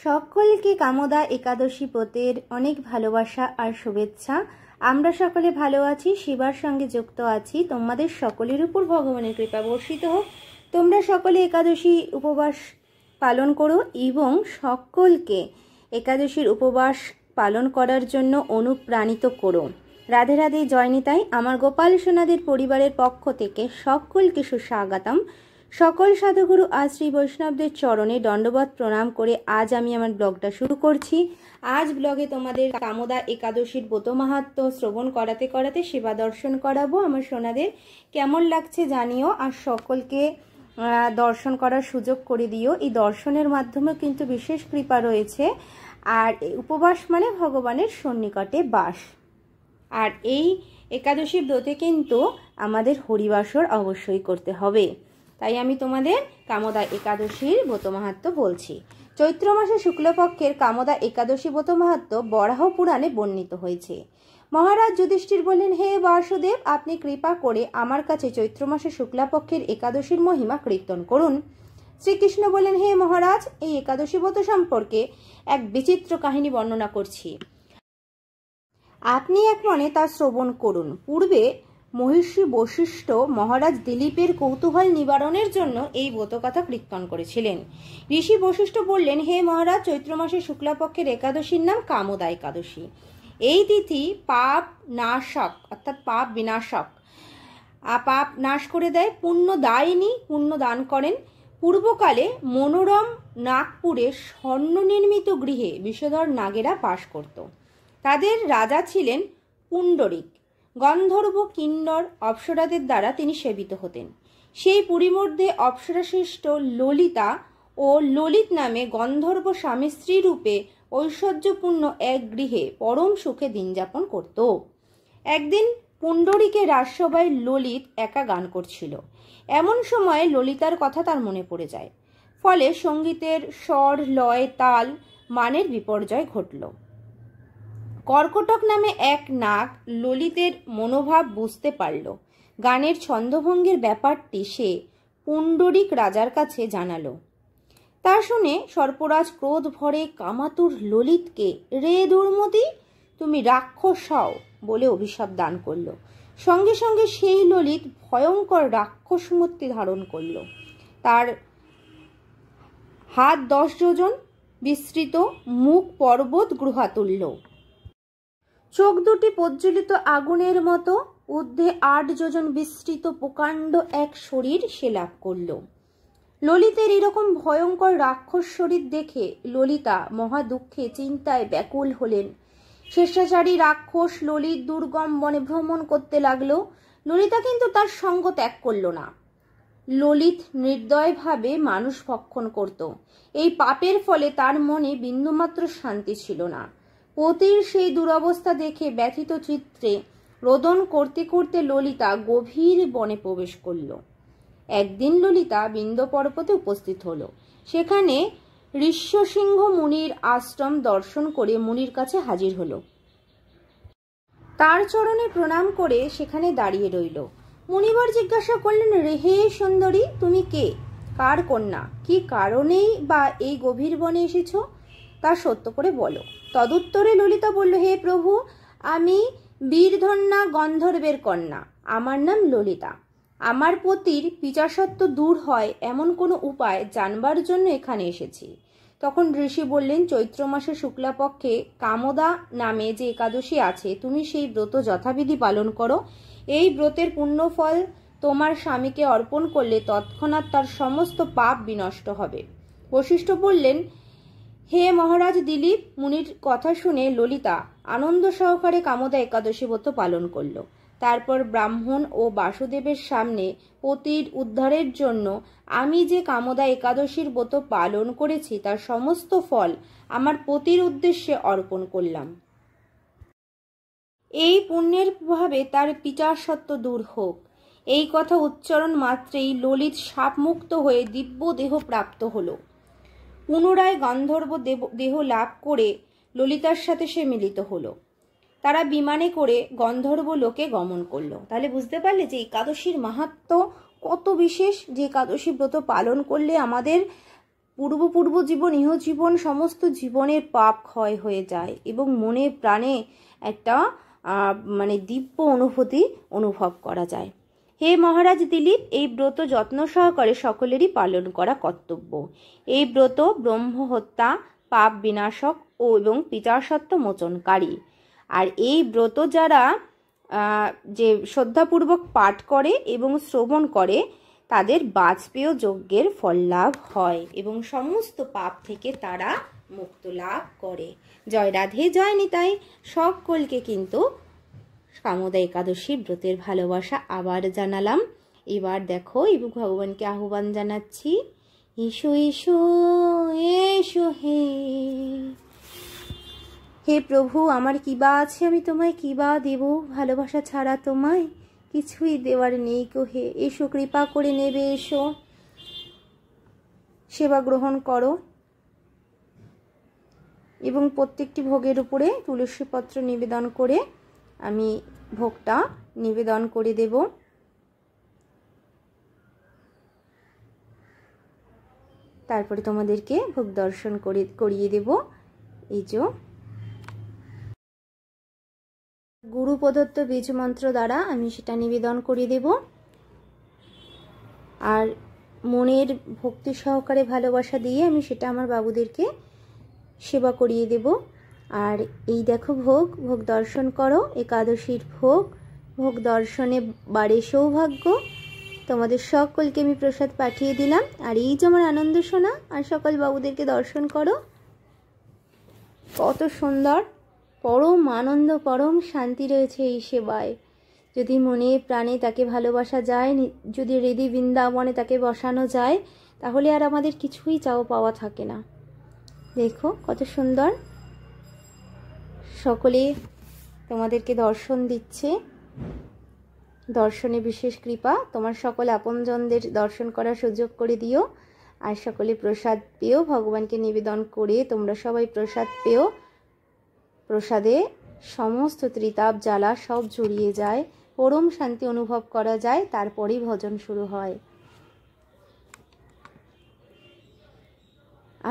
সকলকে কামদা একাদশী ব্রতের অনেক ভালোবাসা আর শুভেচ্ছা। আমরা সকলে ভালো আছি, শিবার সঙ্গে যুক্ত আছি। তোমাদের সকলের উপর ভগবানের কৃপা বর্ষিত হোক। তোমরা সকলে একাদশী উপবাস পালন করো এবং সকলকে একাদশীর উপবাস পালন করার জন্য অনুপ্রাণিত করো। রাধে রাধে, জয় নিতাই। আমার গোপাল সোনাদের পরিবারের পক্ষ থেকে সকলকে সুস্বাগতম। সকল সাধুগুরু আর শ্রী বৈষ্ণবদের চরণে দণ্ডবত প্রণাম করে আজ আমি আমার ব্লগটা শুরু করছি। আজ ব্লগে তোমাদের কামদা একাদশীর ব্রত মাহাত্ম্য শ্রবণ করাতে করাতে সেবা দর্শন করাবো। আমার সোনাদের কেমন লাগছে জানিও, আর সকলকে দর্শন করার সুযোগ করে দিও। এই দর্শনের মাধ্যমে কিন্তু বিশেষ কৃপা রয়েছে। আর উপবাস মানে ভগবানের সন্নিকটে বাস। আর এই একাদশী ব্রতে কিন্তু আমাদের হরিবাসর অবশ্যই করতে হবে। তাই আমি তোমাদের কামদা একাদশীর ব্রত মাহাত্ম্য বলছি। চৈত্র মাসে শুক্লপক্ষের কামদা একাদশী ব্রত মাহাত্ম্য বরাহ পুরাণে বর্ণিত হয়েছে। মহারাজ যুধিষ্ঠির বললেন, হে বাসুদেব, আপনি কৃপা করে আমার কাছে চৈত্র মাসে শুক্লাপক্ষের একাদশীর মহিমা কীর্তন করুন। শ্রীকৃষ্ণ বললেন, হে মহারাজ, এই একাদশী ব্রত সম্পর্কে এক বিচিত্র কাহিনী বর্ণনা করছি, আপনি এক মনে তা শ্রবণ করুন। পূর্বে মহিষী বশিষ্ঠ মহারাজ দিলীপের কৌতূহল নিবারণের জন্য এই ব্রতকথা কীর্তন করেছিলেন। ঋষি বশিষ্ঠ বললেন, হে মহারাজ, চৈত্র মাসে শুক্লাপক্ষের একাদশীর নাম কামদা একাদশী। এই তিথি পাপ নাশক, অর্থাৎ পাপ বিনাশক, পাপ নাশ করে দেয়, পুণ্য দায়িনী, পুণ্য দান করেন। পূর্বকালে মনোরম নাগপুরে স্বর্ণ নির্মিত গৃহে বিষধর নাগেরা বাস করত। তাদের রাজা ছিলেন পুণ্ডরিক। গন্ধর্ব, কিন্নর, অপ্সরাদের দ্বারা তিনি সেবিত হতেন। সেই পুরীর মধ্যে অপ্সরাশ্রেষ্ঠ ললিতা ও ললিত নামে গন্ধর্ব স্বামী স্ত্রী রূপে ঐশ্বর্যপূর্ণ এক গৃহে পরম সুখে দিন যাপন করত। একদিন পুণ্ডরিকের রাজসভায় ললিত একা গান করছিল। এমন সময়ে ললিতার কথা তার মনে পড়ে যায়। ফলে সঙ্গীতের স্বর, লয়, তাল, মানের বিপর্যয় ঘটল। কর্কটক নামে এক নাগ ললিতের মনোভাব বুঝতে পারল। গানের ছন্দভঙ্গের ব্যাপারটি সে পুণ্ডরিক রাজার কাছে জানালো। তা শুনে সর্পরাজ ক্রোধ ভরে কামাতুর ললিতকে, রে দুর্মতি, তুমি রাক্ষস হও বলে অভিশাপ দান করল। সঙ্গে সঙ্গে সেই ললিত ভয়ঙ্কর রাক্ষস মূর্তি ধারণ করল। তার হাত 10 যোজন বিস্তৃত, মুখ পর্বত গুহাতুল্য, চোখ দুটি প্রজ্বলিত আগুনের মতো, ঊর্ধ্বে 8 যোজন বিস্তৃত প্রকাণ্ড এক শরীর সে লাভ করল। ললিতের এরকম ভয়ঙ্কর রাক্ষস শরীর দেখে ললিতা মহা দুঃখে চিন্তায় ব্যাকুল হলেন। স্বেচ্ছাচারী রাক্ষস ললিত দুর্গম বনে ভ্রমণ করতে লাগলো। ললিতা কিন্তু তার সঙ্গ ত্যাগ করল না। ললিত নির্দয়ভাবে মানুষ ভক্ষণ করত। এই পাপের ফলে তার মনে বিন্দুমাত্র শান্তি ছিল না। পতির সেই দুরবস্থা দেখে ব্যথিত চিত্তে রোদন করতে করতে ললিতা গভীর বনে প্রবেশ করল। একদিন ললিতা বিন্ধ্য পর্বতে উপস্থিত হল। সেখানে ঋষ্যসিংহ মুনির আশ্রম দর্শন করে মুনির কাছে হাজির হল। তার চরণে প্রণাম করে সেখানে দাঁড়িয়ে রইল। মুনিবর জিজ্ঞাসা করলেন, হে সুন্দরী, তুমি কে, কার কন্যা, কি কারণেই বা এই গভীর বনে এসেছ, তা সত্য করে বলো। তদুত্তরে ললিতা বলল, হে প্রভু, আমি বীরধন্যা গন্ধর্বের কন্যা। আমার নাম ললিতা। আমার পতির পিচাসত্ব দূর হয় এমন কোনো উপায় জানবার জন্য এখানে এসেছি। তখন ঋষি বললেন, চৈত্র মাসে শুক্লাপক্ষে কামদা নামে যে একাদশী আছে, তুমি সেই ব্রত যথাবিধি পালন করো। এই ব্রতের পুণ্যফল তোমার স্বামীকে অর্পণ করলে তৎক্ষণাৎ তার সমস্ত পাপ বিনষ্ট হবে। বশিষ্ঠ বললেন, হে মহারাজ দিলীপ, মুনির কথা শুনে ললিতা আনন্দ সহকারে কামদা একাদশী ব্রত পালন করল। তারপর ব্রাহ্মণ ও বাসুদেবের সামনে পতির উদ্ধারের জন্য আমি যে কামদা একাদশীর ব্রত পালন করেছি তার সমস্ত ফল আমার পতির উদ্দেশ্যে অর্পণ করলাম। এই পুণ্যের প্রভাবে তার পিচাসত্ব দূর হোক। এই কথা উচ্চারণ মাত্রেই ললিত শাপমুক্ত হয়ে দিব্য দেহ প্রাপ্ত হল। পুনরায় গন্ধর্ব দেহ লাভ করে ললিতার সাথে সে মিলিত হলো। তারা বিমানে করে গন্ধর্ব লোকে গমন করলো। তাহলে বুঝতে পারলে যে একাদশীর মাহাত্ম্য কত বিশেষ, যে একাদশী ব্রত পালন করলে আমাদের পূর্ব জীবন ইহজীবন সমস্ত জীবনের পাপ ক্ষয় হয়ে যায় এবং মনে প্রাণে একটা মানে দিব্য অনুভূতি অনুভব করা যায়। হে মহারাজ দিলীপ, এই ব্রত যত্ন সহকারে সকলেরই পালন করা কর্তব্য। এই ব্রত ব্রহ্ম হত্যা, পাপ বিনাশক ও এবং পিতাসত্ব মোচনকারী। আর এই ব্রত যারা যে শ্রদ্ধাপূর্বক পাঠ করে এবং শ্রবণ করে তাদের বাজপেয় যজ্ঞের ফল লাভ হয় এবং সমস্ত পাপ থেকে তারা মুক্ত লাভ করে। জয় রাধে, জয় নিতাই। সকলকে কিন্তু কামদা একাদশী ব্রতের ভালোবাসা আবার জানালাম। এবার দেখো এবং ভগবানকে আহ্বান জানাচ্ছি, এসো এসো এসো হে। হে প্রভু, আমার কিবা আছে, আমি তোমায় কিবা দেব, ভালোবাসা ছাড়া তোমায় কিছুই দেওয়ার নেই কো হে। এসো, কৃপা করে নেবে, এসো, সেবা গ্রহণ করো এবং প্রত্যেকটি ভোগের উপরে তুলসী পত্র নিবেদন করে আমি ভোগটা নিবেদন করে দেব। তারপরে তোমাদেরকে ভোগ দর্শন করিয়ে দেব। এই যে গুরু প্রদত্ত বীজ মন্ত্র দ্বারা আমি সেটা নিবেদন করে দেব আর মনের ভক্তি সহকারে ভালোবাসা দিয়ে আমি সেটা আমার বাবুদেরকে সেবা করিয়ে দেব। আর এই দেখো ভোগ দর্শন করো, একাদশীর ভোগ দর্শনে বাড়ে সৌভাগ্য। তোমাদের সকলকে আমি প্রসাদ পাঠিয়ে দিলাম। আর এই যে আমার আনন্দ সোনা আর সকল বাবুদেরকে দর্শন করো, কত সুন্দর, পরম আনন্দ, পরম শান্তি রয়েছে এই সেবায়। যদি মনে প্রাণে তাকে ভালোবাসা যায়, যদি হৃদি বৃন্দাবনে তাকে বসানো যায়, তাহলে আর আমাদের কিছুই চাও পাওয়া থাকে না। দেখো কত সুন্দর, সকলে তোমাদেরকে দর্শন দিচ্ছে। দর্শনে বিশেষ কৃপা, তোমার সকল আপনজনদের দর্শন করার সুযোগ করে দিও। আর সকলে প্রসাদ পেও, ভগবানকে নিবেদন করে তোমরা সবাই প্রসাদ পেও। প্রসাদে সমস্ত ত্রিতাপ জ্বালা সব জড়িয়ে যায়, পরম শান্তি অনুভব করা যায়, তারপরেই ভজন শুরু হয়।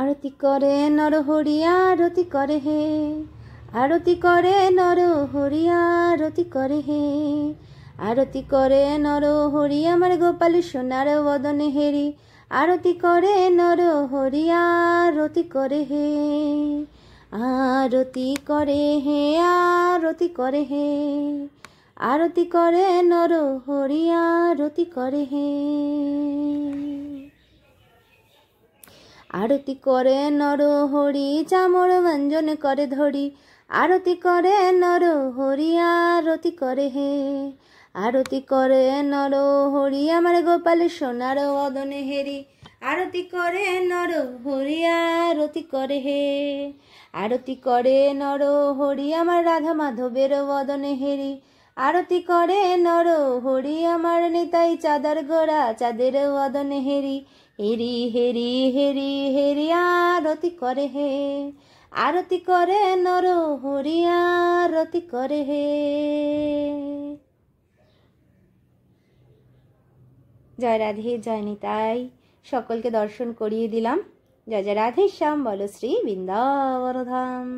আরতি করে নর হরি, আরতি করে হে, আরতি করে নর হরি, আরতি করে হে, আরতি করে নর হরি আমার গোপাল সোনার বদনে হেরি, আরতি করে নর হরি, আরতি করে হে, আরতি করে হে, আরতি করে হে, আরতি করে নর হরি, আরতি করে হে, আরতি করে নর হরি চামর ব্যঞ্জন করে ধরি, আরতি করে নর হরি, আরতি করে হে, আরতি করে নর হরি আমার গোপাল সোনার বদনে হেরি, আরতি করে নর হরি, আরতি করে হে, আরতি করে নর হরি আমার রাধা মাধবের বদনে হেরি, আরতি করে নর হরি আমার নিতাই চাঁদার গোড়া চাঁদের বদনে হেরি, হেরি হেরি হেরি হেরি আরতি করে হে, আরতি করে নর হরি, আরতি করে হে। জয় রাধে, জয় নিতাই। সকলকে দর্শন করিয়ে দিলাম। জয় জয় রাধে শ্যাম, বলো শ্রী বৃন্দাবন ধাম।